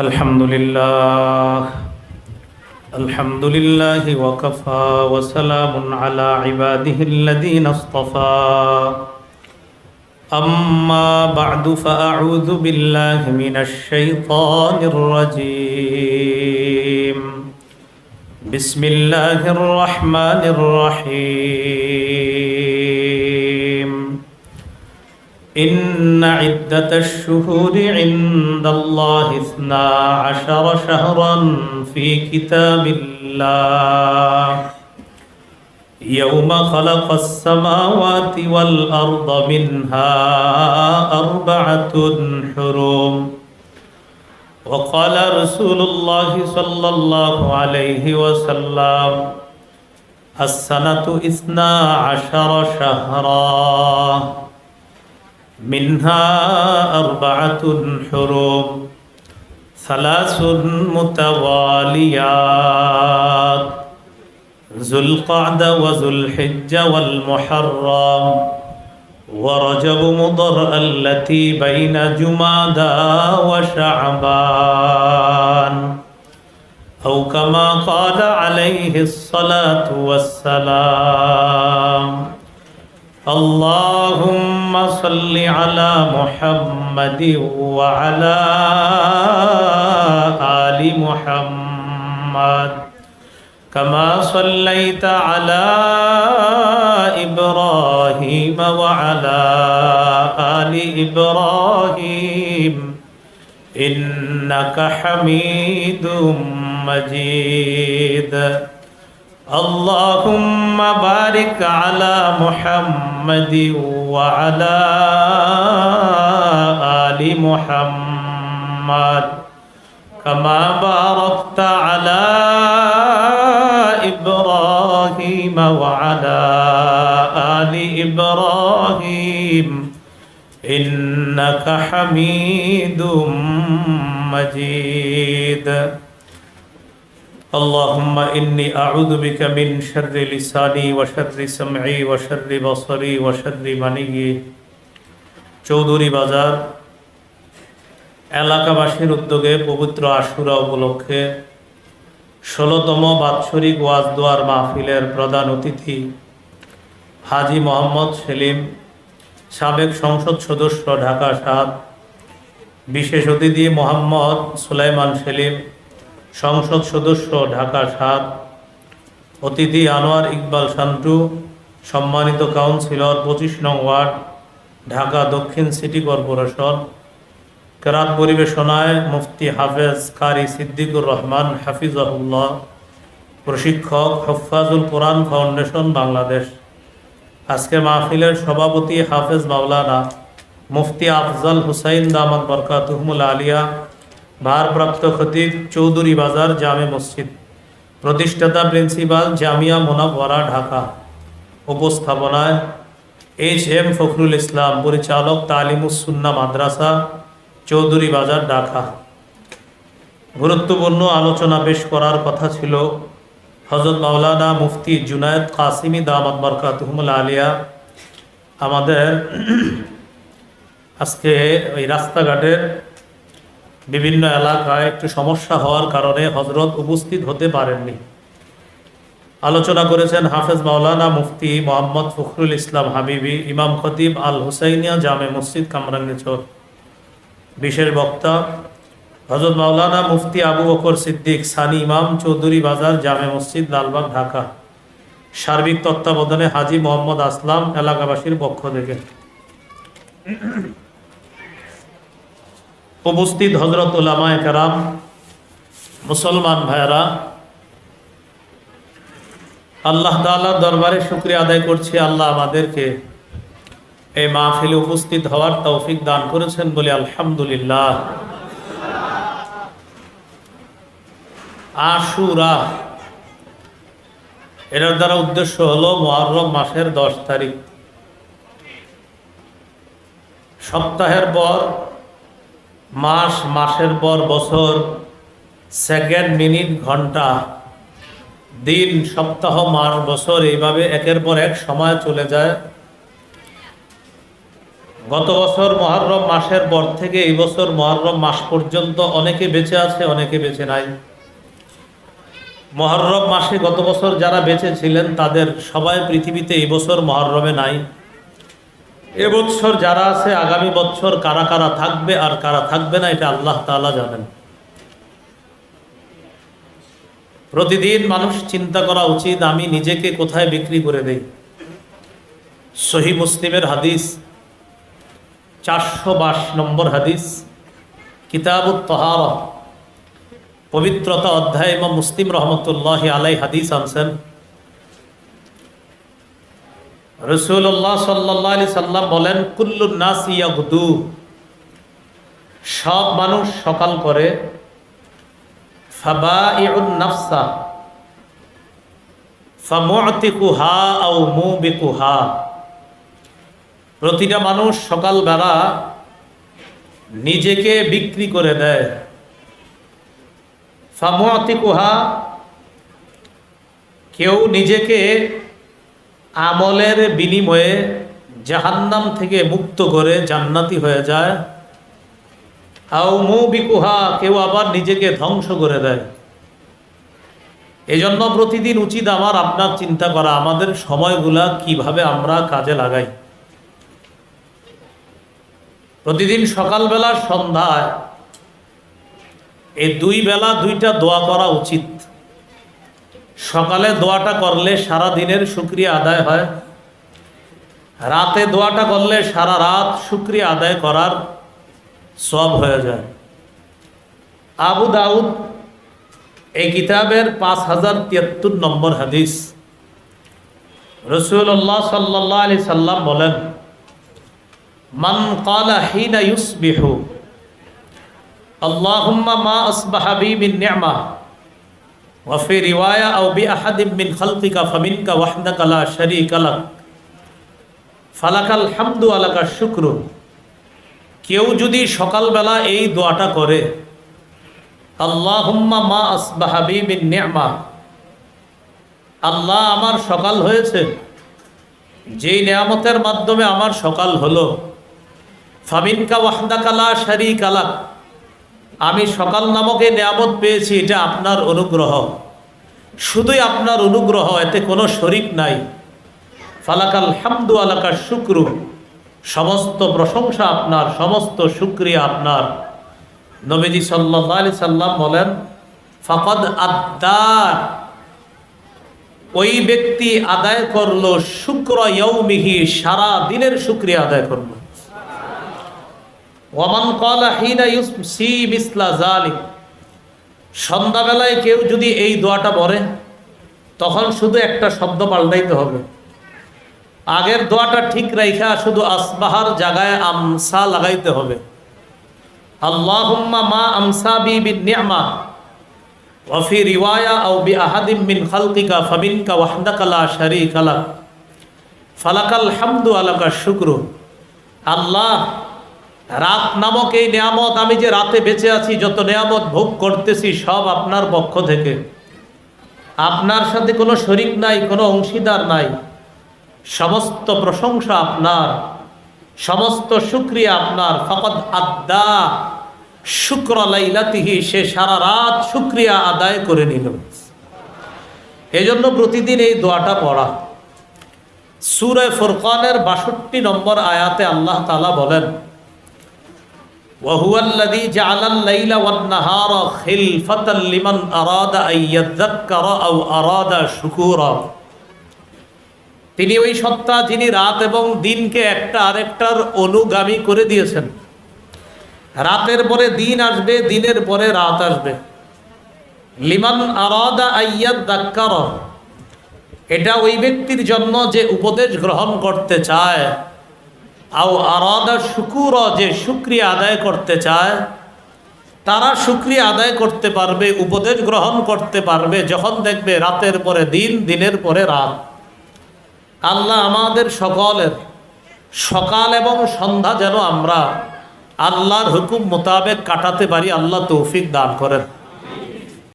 الحمد لله الحمد لله وكفى وسلام على عباده الذين اصطفى أما بعد فأعوذ بالله من الشيطان الرجيم بسم الله الرحمن الرحيم إن عدة الشهور عند الله 12 شهرا في كتاب الله يوم خلق السماوات والأرض منها 4 حرم وقال رسول الله صلى الله عليه وسلم السنة 12 شهرا منها 4 حرم 3 متواليات ذو القعدة وذو الحجة والمحرم ورجب مضر التي بين جمادى وشعبان أو كما قال عليه الصلاة والسلام اللهم صل على محمد وعلى آل محمد كما صليت على إبراهيم وعلى آل إبراهيم إنك حميد مجيد اللهم بارك على محمد وعلى آل محمد كما باركت على إبراهيم وعلى آل إبراهيم إنك حميد مجيد اللهم إني أعوذ بك من شر لساني وشر سمعي وشر بصري وشر مني চৌধুরী বাজার এলাকাবাসীর উদ্যোগে পবিত্র আশুরা উপলক্ষে 16তম বাৎসরিক ওয়াজ দোয়ার মাহফিলের প্রধান অতিথি হাজী মোহাম্মদ সেলিম, সাবেক সংসদ সদস্য ঢাকা ৭, বিশেষ অতিথি মোহাম্মদ সুলাইমান সেলিম, সংসদ সদস্য ঢাকা ৭, অতিথি আনোয়ার ইকবাল শান্টু, সম্মানিত কাউন্সিলর 25 নং ওয়ার্ড ঢাকা দক্ষিণ সিটি কর্পোরেশন। কেরাত পরিবেশনায় মুফতি হাফেজ কারি সিদ্দিকুর রহমান হাফিজাহুল্লাহ, প্রশিক্ষক হুফাজুল কোরআন ফাউন্ডেশন বাংলাদেশ। আজকে মাহফিলের সভাপতি হাফেজ মাওলানা মুফতি আফজাল হুসাইন দামাত বরকাতুহুমুল আলিয়া, ভারপ্রাপ্ত খতিব চৌধুরী বাজার জামে মসজিদ, প্রতিষ্ঠাতা প্রিন্সিপাল জামিয়া মুনাওয়ারা ঢাকা। উপস্থাপনায় HM ফখরুল ইসলাম, পরিচালক তালিমুস সুন্নাহ মাদ্রাসা চৌধুরী বাজার ঢাকা। গুরুত্বপূর্ণ আলোচনা পেশ করার কথা ছিল হযরত মাওলানা মুফতি জুনায়েদ কাসিমি দামাত বরকাতুহুমুল আলিয়া। আমাদের আজকে ওই রাস্তাঘাটের বিভিন্ন এলাকায় একটু সমস্যা হওয়ার কারণে হজরত উপস্থিত হতে পারেননি। আলোচনা করেছেন হাফেজ মাওলানা মুফতি মোহাম্মদ ফখরুল ইসলাম হাবিবি, ইমাম খতিব আল হুসাইনিয়া জামে মসজিদ কামরাঙ্গীরচর। বিশেষ বক্তা হযরত মাওলানা মুফতি আবু বকর সিদ্দিক সানি ইমাম, চৌধুরী বাজার জামে মসজিদ লালবাগ ঢাকা। সার্বিক তত্ত্বাবধানে হাজী মোহাম্মদ আসলাম, এলাকাবাসীর পক্ষ থেকে। উপস্থিত হযরত উলামায়ে কেরাম, মুসলমান ভাইরা, আল্লাহ তাআলার দরবারে শুকরিয়া আদায় করছি। আল্লাহ আমাদেরকে এই মাহফিলে উপস্থিত হওয়ার তৌফিক দান করেছেন বলে আলহামদুলিল্লাহ। আশুরা, এটার দ্বারা উদ্দেশ্য হলো মুহররম মাসের 10 তারিখ। সপ্তাহের পর মাস, মাসের পর বছর, সেকেন্ড, মিনিট, ঘন্টা, দিন, সপ্তাহ, মাস, বছর, এইভাবে একের পর এক সময় চলে যায়। গত বছর মুহররম মাসের পর থেকে এই বছর মুহররম মাস পর্যন্ত অনেকে বেঁচে আছে, অনেকে বেঁচে নাই। মুহররম মাসে গত বছর যারা বেঁচে ছিলেন তাদের সবাই পৃথিবীতে এই বছর মুহররমে নাই। এবছর যারা আছে আগামী বছর কারা কারা থাকবে আর কারা থাকবে না এটা আল্লাহ তাআলা জানেন। প্রতিদিন মানুষ চিন্তা করা উচিত আমি নিজেকে কোথায় বিক্রি করে দেই। সহিহ মুসলিমের হাদিস 422 নম্বর হাদিস, কিতাবুত তাহারা, পবিত্রতা অধ্যায়, ইমাম মুসলিম রহমতুল্লাহি আলাইহি হাদিস আনছেন। রাসূলুল্লাহ সাল্লাল্লাহু আলাইহি সাল্লাম বলেন, কুল্লুন নাস ইয়াগদু, সব মানুষ সকাল করে, ফাবাইউন নাফসা ফামুতিকুহা আও মুবিকুহা, প্রতিটা মানুষ সকালবেলা নিজেকে বিক্রি করে দেয়। ফামুতিকুহা, কেউ নিজেকে আমলের বিনিময়ে জাহান্নাম থেকে মুক্ত করে জান্নাতি হয়ে যায়। আও মুবিকুহা, কেউ আবার নিজেকে ধ্বংস করে দেয়। এই জন্য প্রতিদিন উচিত আমার আপনার চিন্তা করা আমাদের সময়গুলা কিভাবে আমরা কাজে লাগাই। প্রতিদিন সকালবেলা সন্ধ্যায় এই দুই বেলা দুইটা দোয়া করা উচিত। সকালে দোয়াটা করলে সারা দিনের শুকরিয়া আদায় হয়, রাতে দোয়াটা করলে সারা রাত শুকরিয়া আদায় করার সওয়াব হয়ে যায়। আবু দাউদ এই কিতাবের 5073 নম্বর হাদিস, রাসূলুল্লাহ সাল্লাল্লাহু আলাইহি সাল্লাম বলেন, মান ক্বালা হিনা ইউসবিহু আল্লাহুম্মা মা আসবাহা বি মিন নি'মা ওয়া ফি রিওয়ায়া আও বি আহাদিম মিন খালকিকা ফামিনকা ওয়াহদাকা লা শারীকা লাক ফালাকাল হামদু ওয়া লাকাশ শুকরু। কেউ যদি সকালবেলা এই দোয়াটা করে, আল্লাহুম্মা মা আসবাহা বি মিন নি'মা, আল্লাহ আমার সকাল হয়েছে, যেই নিয়ামতের মাধ্যমে আমার সকাল হলো, ফামিনকা ওয়াহদাকা লা শারীকা লাক, আমি সকাল নামক এই নিয়ামত পেয়েছি, এটা আপনার অনুগ্রহ, শুধুই আপনার অনুগ্রহ, এতে কোনো শরীক নাই। ফালাকাল হামদু ওয়া লাকাশ শুকরু, সমস্ত প্রশংসা আপনার, সমস্ত শুকরিয়া আপনার। নবীজি সাল্লাল্লাহু আলাইহি সাল্লাম বলেন, ফাকাদ আদ্দা, ওই ব্যক্তি আদায় করলো শুক্র ইয়াউমিহি, সারা দিনের শুকরিয়া আদায় করলো। ওয়ামান ক্বালা হিনা ইউসি মিসলা যালিক, সন্ধ্যাবেলায় কেউ যদি এই দোয়াটা পড়ে, তখন শুধু একটা শব্দ পাল্টাইতে হবে। আগের দোয়াটা ঠিক রাইখা শুধু আসবাহার জায়গায় আমসা লাগাইতে হবে। আল্লাহুম্মা মা আমসা বি বিন নি'মা ওয়া ফি রিওয়ায়া আও বি আহাদিম মিন খালকিকা ফামিনকা ওয়াহদাকা লা শারীকা লাক ফালাকাল হামদু ওয়া লাকাশ শুকরু। আল্লাহ, রাত নামক এই নিয়ামত, আমি যে রাতে বেঁচে আছি, যত নিয়ামত ভোগ করতেছি সব আপনার পক্ষ থেকে, আপনার সাথে কোনো শরীক নাই, কোনো অংশীদার নাই, সমস্ত প্রশংসা আপনার, সমস্ত শুকরিয়া আপনার। ফাকাদ আদ্দা শুক্র লাইলাতিহি, সে সারা রাত শুকরিয়া আদায় করে নিল। এই জন্য প্রতিদিন এই দোয়াটা পড়া। সূরা ফুরকানের 62 নম্বর আয়াতে আল্লাহ তাআলা বলেন, ওয়া হুয়াল্লাযী জাআলাল লাইলা ওয়ান নাহারা খিলফাতাল লিমান আরাদা আন ইয়াযাক্কারা আও আরাদা শুকুরা। তিনি ওই সত্তা যিনি রাত এবং দিনকে একটা আরেকটার অনুগামী করে দিয়েছেন। রাতের পরে দিন আসবে, দিনের পরে রাত আসবে। লিমান আরাদা আন ইয়াযাক্কারা, এটা ওই ব্যক্তির জন্য যে উপদেশ গ্রহণ করতে চায়, আও আরাদা শুকুরা, যে শুকরিয়া আদায় করতে চায়, তারা শুকরিয়া আদায় করতে পারবে, উপদেশ গ্রহণ করতে পারবে যখন দেখবে রাতের পরে দিন, দিনের পরে রাত। আল্লাহ আমাদের সকলের সকাল এবং সন্ধ্যা যেন আমরা আল্লাহর হুকুম মোতাবেক কাটাতে পারি, আল্লাহ তৌফিক দান করেন।